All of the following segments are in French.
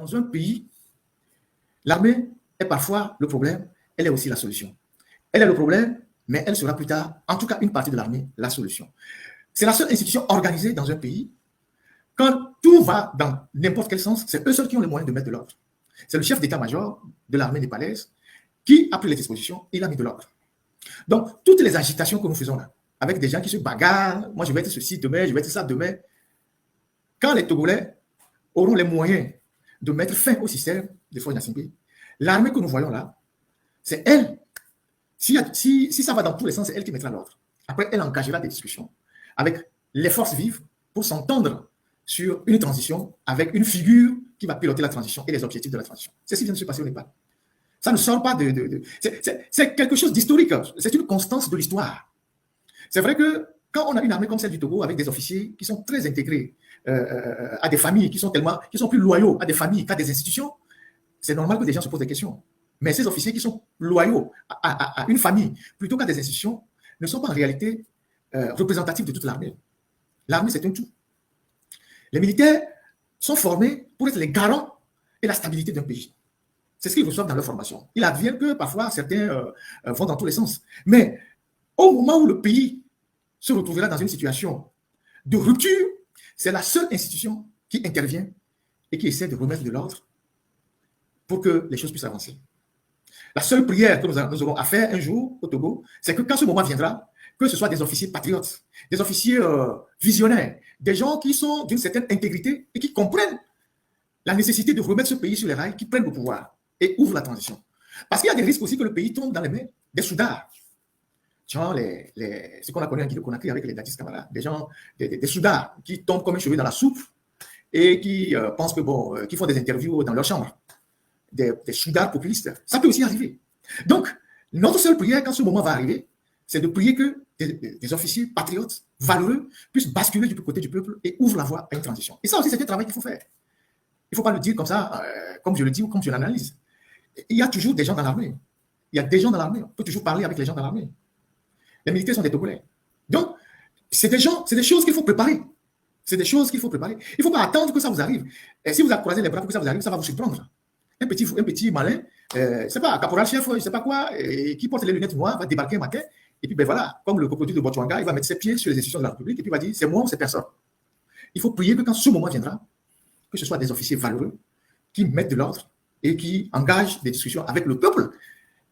dans un pays, l'armée est parfois le problème, elle est aussi la solution. Elle est le problème, mais elle sera plus tard, en tout cas une partie de l'armée, la solution. C'est la seule institution organisée dans un pays. Quand tout va dans n'importe quel sens, c'est eux seuls qui ont les moyens de mettre de l'ordre. C'est le chef d'état-major de l'armée népalaise qui a pris les dispositions et il a mis de l'ordre. Donc, toutes les agitations que nous faisons là, avec des gens qui se bagarrent, moi je vais être ceci demain, je vais être ça demain, quand les Togolais auront les moyens de mettre fin au système de Faure Gnassingbé, l'armée que nous voyons là, c'est elle. Si ça va dans tous les sens, c'est elle qui mettra l'ordre. Après, elle engagera des discussions avec les forces vives pour s'entendre sur une transition avec une figure qui va piloter la transition et les objectifs de la transition. C'est ce qui vient de se passer au Népal. Ça ne sort pas c'est quelque chose d'historique. C'est une constance de l'histoire. C'est vrai que quand on a une armée comme celle du Togo avec des officiers qui sont très intégrés à des familles qui sont plus loyaux à des familles qu'à des institutions, c'est normal que des gens se posent des questions. Mais ces officiers qui sont loyaux à une famille plutôt qu'à des institutions ne sont pas en réalité représentatifs de toute l'armée. L'armée, c'est un tout. Les militaires sont formés pour être les garants et la stabilité d'un pays. C'est ce qu'ils reçoivent dans leur formation. Il advient que parfois certains vont dans tous les sens. Mais au moment où le pays se retrouvera dans une situation de rupture, c'est la seule institution qui intervient et qui essaie de remettre de l'ordre pour que les choses puissent avancer. La seule prière que nous aurons à faire un jour au Togo, c'est que quand ce moment viendra, que ce soit des officiers patriotes, des officiers visionnaires, des gens qui sont d'une certaine intégrité et qui comprennent la nécessité de remettre ce pays sur les rails, qui prennent le pouvoir et ouvrent la transition. Parce qu'il y a des risques aussi que le pays tombe dans les mains des soudards. Genre ce qu'on a connu en Guinée-Conakry avec les Dadis Camara, des gens, des soudards qui tombent comme un cheveu dans la soupe et qui pensent que qui font des interviews dans leur chambre. Des soudards populistes. Ça peut aussi arriver. Donc, notre seule prière quand ce moment va arriver, c'est de prier que des officiers patriotes, valeureux, puissent basculer du côté du peuple et ouvrent la voie à une transition. Et ça aussi, c'est un travail qu'il faut faire. Il ne faut pas le dire comme ça, comme je le dis ou comme je l'analyse. Il y a toujours des gens dans l'armée. Il y a des gens dans l'armée. On peut toujours parler avec les gens dans l'armée. Les militaires sont des Togolais. Donc, c'est des choses qu'il faut préparer. C'est des choses qu'il faut préparer. Il ne faut pas attendre que ça vous arrive. Et si vous croisez les bras pour que ça vous arrive, ça va vous surprendre. Un petit malin, c'est pas caporal chef, je ne sais pas quoi, qui porte les lunettes noires, va débarquer un matin, et puis voilà, comme le coproduit de Botswana, il va mettre ses pieds sur les institutions de la République, et puis il va dire, c'est moi ou c'est personne. Il faut prier que quand ce moment viendra, que ce soit des officiers valeureux qui mettent de l'ordre et qui engagent des discussions avec le peuple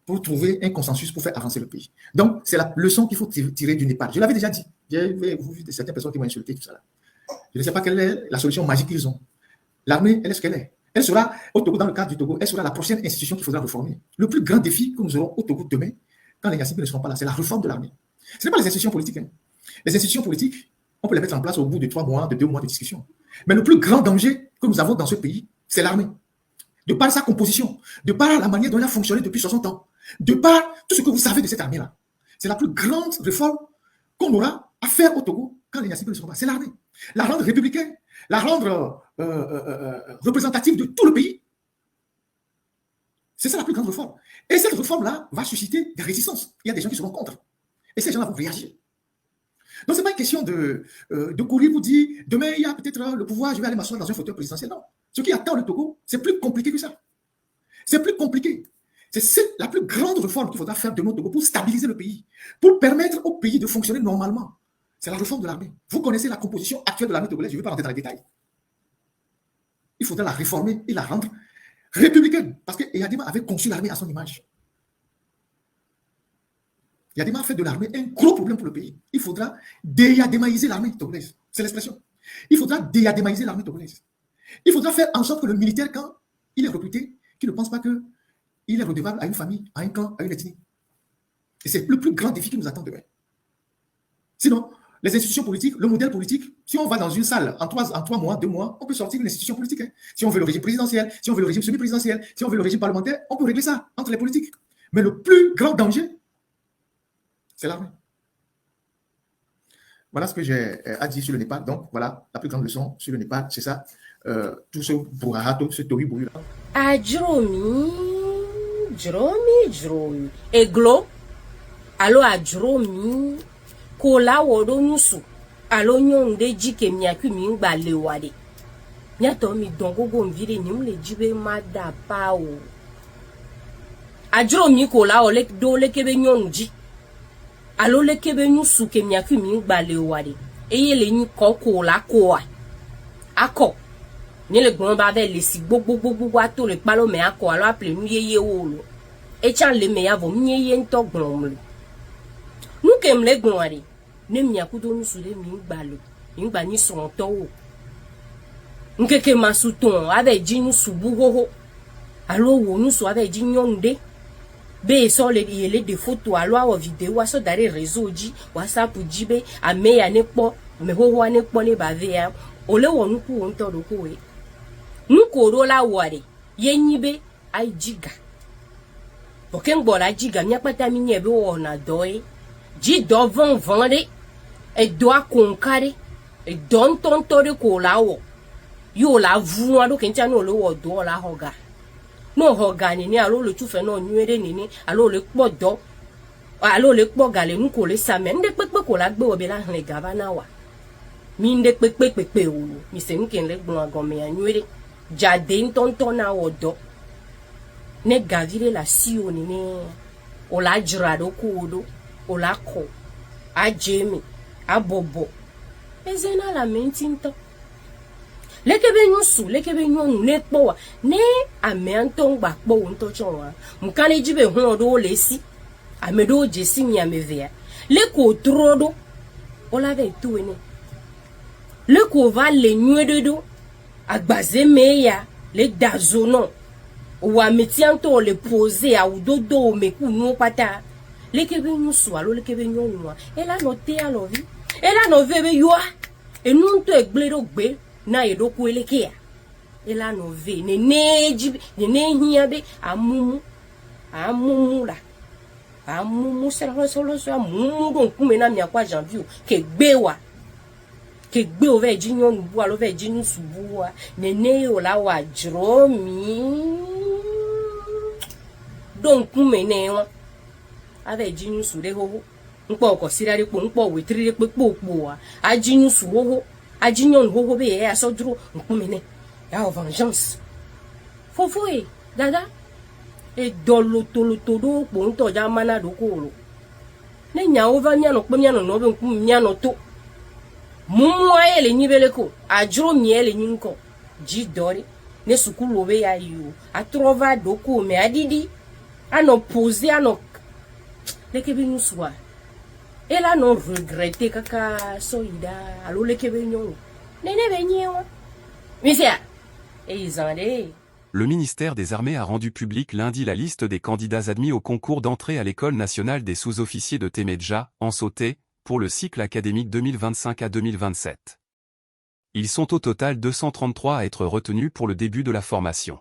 pour trouver un consensus pour faire avancer le pays. Donc, c'est la leçon qu'il faut tirer du Népal. Je l'avais déjà dit. J'ai vu certaines personnes qui m'ont insulté, tout ça là. Je ne sais pas quelle est la solution magique qu'ils ont. L'armée, elle est ce qu'elle est. Elle sera, au Togo, dans le cadre du Togo, elle sera la prochaine institution qu'il faudra reformer. Le plus grand défi que nous aurons au Togo demain, quand les Gnassingbé ne seront pas là, c'est la réforme de l'armée. Ce n'est pas les institutions politiques. Hein. Les institutions politiques, on peut les mettre en place au bout de 3 mois, de 2 mois de discussion. Mais le plus grand danger que nous avons dans ce pays, c'est l'armée. De par sa composition, de par la manière dont elle a fonctionné depuis 60 ans, de par tout ce que vous savez de cette armée-là. C'est la plus grande réforme qu'on aura à faire au Togo quand les Gnassingbé ne seront pas. C'est l'armée. La rendre républicaine, la rendre représentative de tout le pays. C'est ça la plus grande réforme. Et cette réforme-là va susciter des résistances. Il y a des gens qui seront contre. Et ces gens-là vont réagir. Donc, ce n'est pas une question de courir pour dire demain, il y a peut-être le pouvoir, je vais aller m'asseoir dans un fauteuil présidentiel. Non. Ce qui attend le Togo, c'est plus compliqué que ça. C'est plus compliqué. C'est la plus grande réforme qu'il faudra faire de notre Togo pour stabiliser le pays, pour permettre au pays de fonctionner normalement. C'est la réforme de l'armée. Vous connaissez la composition actuelle de l'armée togolaise, je ne vais pas rentrer dans les détails. Il faudra la réformer et la rendre républicaine. Parce que Eyadema avait conçu l'armée à son image. Eyadema a fait de l'armée un gros problème pour le pays. Il faudra déyadémaïser l'armée togolaise. C'est l'expression. Il faudra déyadémaïser l'armée togolaise. Il faudra faire en sorte que le militaire, quand il est recruté, qu'il ne pense pas qu'il est redevable à une famille, à un clan, à une ethnie. Et c'est le plus grand défi qui nous attend demain. Sinon, les institutions politiques, le modèle politique, si on va dans une salle en 3 mois, 2 mois, on peut sortir une institution politique. Hein. Si on veut le régime présidentiel, si on veut le régime semi-présidentiel, si on veut le régime parlementaire, on peut régler ça entre les politiques. Mais le plus grand danger, c'est l'armée. Voilà ce que j'ai à dire sur le Népal. Donc, voilà la plus grande leçon sur le Népal, c'est ça. Tout ce brouhaha, ce tori-bouri là. Dromi. Eglo, alo dromi. Kola wodo nusu alo nyonde jike miaku mingba lewade Nyato mi dongo go mvire ni mle jibe mada pao. Adro mi ko la ole do le kebe nyonji. Alo le kebe nyu suke miaku mi ngbale wade. Eye le nyu ko la ko a. Ako. Ni le gbon ba ve le si gbogbo ato le palo me ako alo aple nu yeye wo lo. E chan le me yavo mi yeye nto gbon mle. Nu kem le gbon wade. Ne miaku do nu su le mi ngbalo. Ngba ni son to wo. Nkeke masuton ave jinu subu hoho. Alo wo nu so ave jinyonde. Be so le yele de photo alo awo video so dari réseau ji WhatsApp ji be ame ya ne po me hoho ne po ne ba ve ya ole wo nu ku won to do ko we nu ko ro la ware ye nyibe ai jiga oken gbora jiga mi apata mi nye be wo na do e ji do von de e do akonkare e don ton to de ko la wo yo la vu ado kencha no lo wo do la hoga no hoga ni alo le tufe no nyere ni alo le podo alo le pogale nu ko le same nde pepe ko la gbe obe la han gaba na wa mi nde pepe o mi se nken le gbon agon me anyere jade ntonton na wodo ne gavire la si o ni o la jira do ko do o la ko a jemi a bobo ezena la mentinto lekebe nyusu lekebe nyonu ne kpowa ne amenton gba kpo nto chonwa mukane jibe hu odo lesi amedo jesi mi amevea leko trodo ola ve tuene leko va le nywedodo agbaze meya le dazono wa metianto le poser a udodo meku nu pata lekebe nyusu alo lekebe nyonu ela no te alovi ela no vebe yoa enunto egbledo gbe na yedoku elekea ela no ve ne neji ne hia be amumu la amumu solo so amumu don kume na mi akwa janvier ke gbe o ve jinyo nubu alo ve jinu subu wa ne o la wa jro mi don kume ne won ave jinu su de hoho npo ko sirare po npo wetrire pe popo wa ajinu su hoho ajinyon hoho be ya so duro nkumene ya vengeance fofo dada e dolo do po nto ja mana do ko lo ne nya over miano pe miano no be nkum miano to mumu ayele nyibele ko ajuro miele nyinko ji dori ne sukulu be ya yu atrova do ko me adidi ano poser ano leke bi nuswa ela non regrette kaka soida alo lekebe nyon nene benyewa misia ezande. Le ministère des Armées a rendu public lundi la liste des candidats admis au concours d'entrée à l'École nationale des sous-officiers de Temedja, en Sauté, pour le cycle académique 2025 à 2027. Ils sont au total 233 à être retenus pour le début de la formation.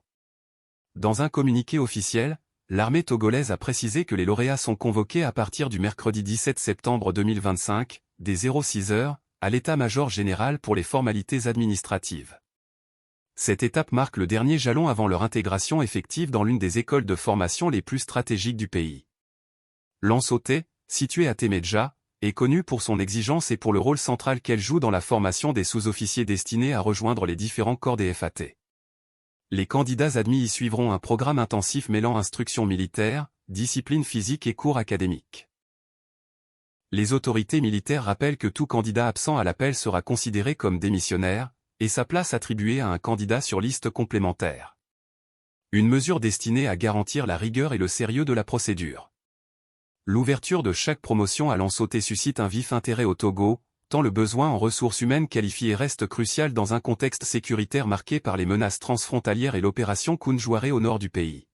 Dans un communiqué officiel, l'armée togolaise a précisé que les lauréats sont convoqués à partir du mercredi 17 septembre 2025, dès 06 heures, à l'état-major général pour les formalités administratives. Cette étape marque le dernier jalon avant leur intégration effective dans l'une des écoles de formation les plus stratégiques du pays. L'Ansauté, située à Temedja, est connue pour son exigence et pour le rôle central qu'elle joue dans la formation des sous-officiers destinés à rejoindre les différents corps des FAT. Les candidats admis y suivront un programme intensif mêlant instruction militaire, discipline physique et cours académiques. Les autorités militaires rappellent que tout candidat absent à l'appel sera considéré comme démissionnaire, et sa place attribuée à un candidat sur liste complémentaire. Une mesure destinée à garantir la rigueur et le sérieux de la procédure. L'ouverture de chaque promotion à l'Ansauté suscite un vif intérêt au Togo, tant le besoin en ressources humaines qualifiées reste crucial dans un contexte sécuritaire marqué par les menaces transfrontalières et l'opération Kounjouaré au nord du pays.